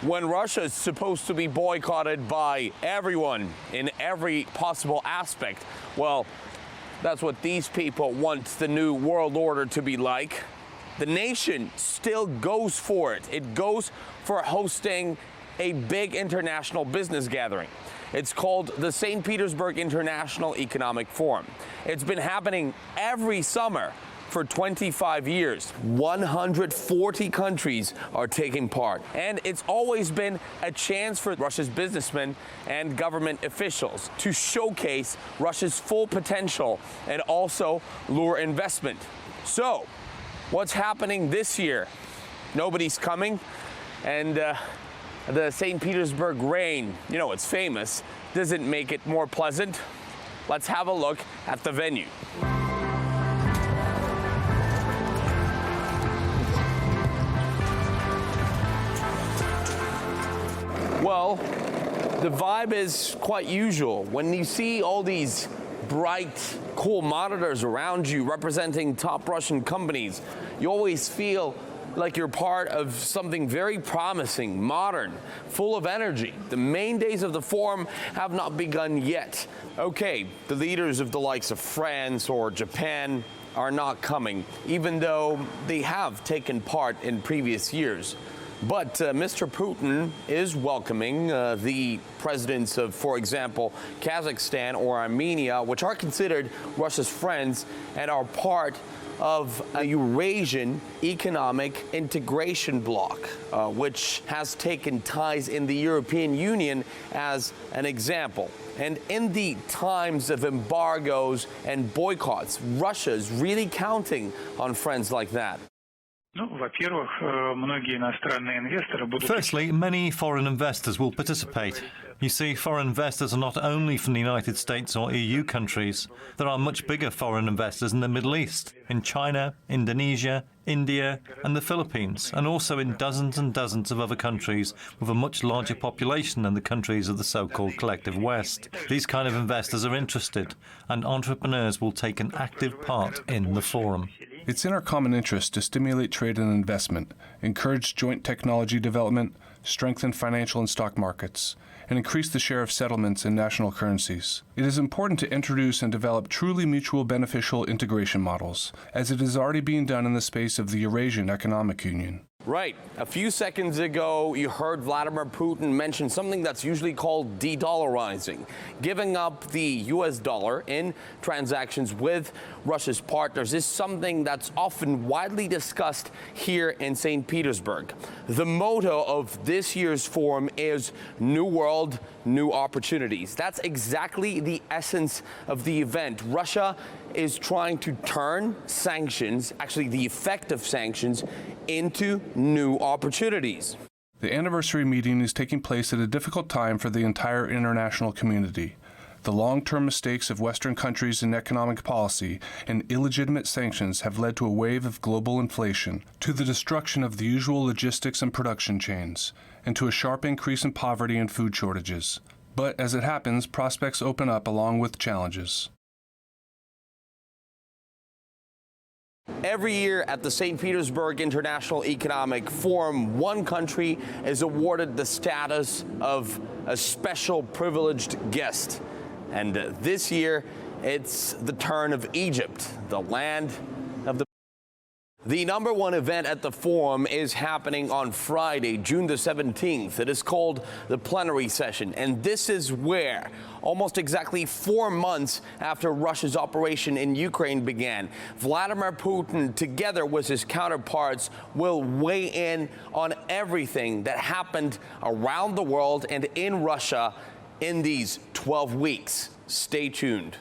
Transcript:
when Russia is supposed to be boycotted by everyone in every possible aspect, well, that's what these people want the new world order to be like. The nation still goes for it. It goes for hosting a big international business gathering. It's called the St. Petersburg International Economic Forum. It's been happening every summer for 25 years. 140 countries are taking part, and it's always been a chance for Russia's businessmen and government officials to showcase Russia's full potential and also lure investment. So, what's happening this year? Nobody's coming, and the St. Petersburg rain, you know, it's famous, doesn't make it more pleasant. Let's have a look at the venue. Well, the vibe is quite usual. When you see all these bright, cool monitors around you representing top Russian companies, you always feel like you're part of something very promising, modern, full of energy. The main days of the forum have not begun yet. Okay, the leaders of the likes of France or Japan are not coming, even though they have taken part in previous years. But Mr. Putin is welcoming the presidents of, for example, Kazakhstan or Armenia, which are considered Russia's friends and are part of a Eurasian economic integration bloc, which has taken ties in the European Union as an example. And in the times of embargoes and boycotts, Russia is really counting on friends like that. Firstly, many foreign investors will participate. You see, foreign investors are not only from the United States or EU countries. There are much bigger foreign investors in the Middle East, in China, Indonesia, India and the Philippines, and also in dozens and dozens of other countries with a much larger population than the countries of the so-called collective West. These kind of investors are interested, and entrepreneurs will take an active part in the forum. It's in our common interest to stimulate trade and investment, encourage joint technology development, strengthen financial and stock markets, and increase the share of settlements in national currencies. It is important to introduce and develop truly mutual beneficial integration models, as it is already being done in the space of the Eurasian Economic Union. Right. A few seconds ago, you heard Vladimir Putin mention something that's usually called de-dollarizing, giving up the US dollar in transactions with Russia's partners is something that's often widely discussed here in St. Petersburg. The motto of this year's forum is New World, New Opportunities. That's exactly the essence of the event. Russia is trying to turn sanctions, actually the effect of sanctions, into new opportunities. The anniversary meeting is taking place at a difficult time for the entire international community. The long-term mistakes of Western countries in economic policy and illegitimate sanctions have led to a wave of global inflation, to the destruction of the usual logistics and production chains, and to a sharp increase in poverty and food shortages. But as it happens, prospects open up along with challenges. Every year at the St. Petersburg International Economic Forum, one country is awarded the status of a special privileged guest. And this year, it's the turn of Egypt, the land of the number one event at the forum is happening on Friday, June the 17th. It is called the plenary session, and this is where, almost exactly 4 months after Russia's operation in Ukraine began, Vladimir Putin, together with his counterparts, will weigh in on everything that happened around the world and in Russia in these 12 weeks. Stay tuned.